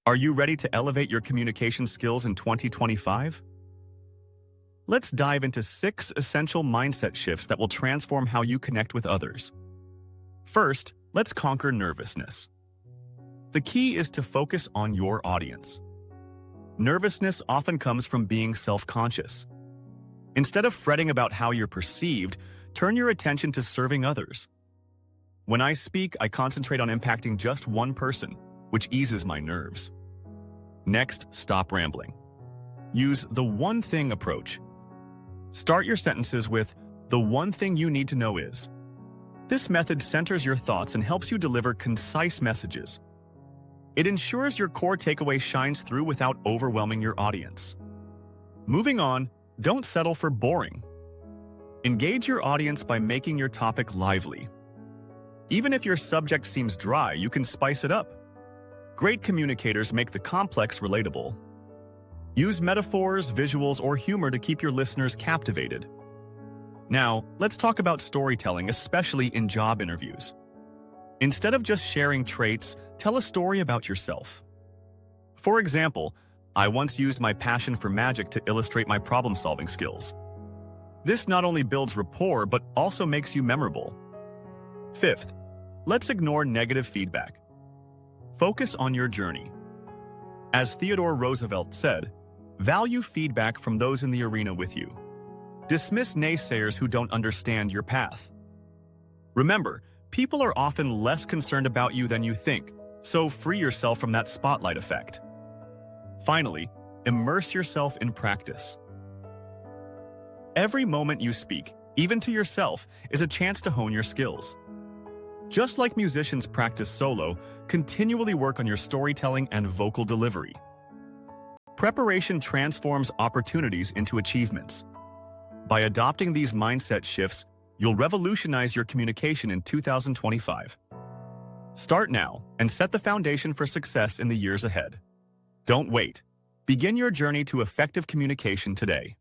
Are you ready to elevate your communication skills in 2025? Let's dive into 6 essential mindset shifts that will transform how you connect with others. First, let's conquer nervousness. The key is to focus on your audience. Nervousness often comes from being self-conscious. Instead of fretting about how you're perceived, turn your attention to serving others. When I speak, I concentrate on impacting just one person, which eases my nerves. Next, stop rambling. Use the one thing approach. Start your sentences with, "The one thing you need to know is." This method centers your thoughts and helps you deliver concise messages. It ensures your core takeaway shines through without overwhelming your audience. Moving on, don't settle for boring. Engage your audience by making your topic lively. Even if your subject seems dry, you can spice it up. Great communicators make the complex relatable. Use metaphors, visuals, or humor to keep your listeners captivated. Now, let's talk about storytelling, especially in job interviews. Instead of just sharing traits, tell a story about yourself. For example, I once used my passion for magic to illustrate my problem-solving skills. This not only builds rapport, but also makes you memorable. Fifth, let's ignore negative feedback. Focus on your journey. As Theodore Roosevelt said, value feedback from those in the arena with you. Dismiss naysayers who don't understand your path. Remember, people are often less concerned about you than you think, so free yourself from that spotlight effect. Finally, immerse yourself in practice. Every moment you speak, even to yourself, is a chance to hone your skills. Just like musicians practice solo, continually work on your storytelling and vocal delivery. Preparation transforms opportunities into achievements. By adopting these mindset shifts, you'll revolutionize your communication in 2025. Start now and set the foundation for success in the years ahead. Don't wait. Begin your journey to effective communication today.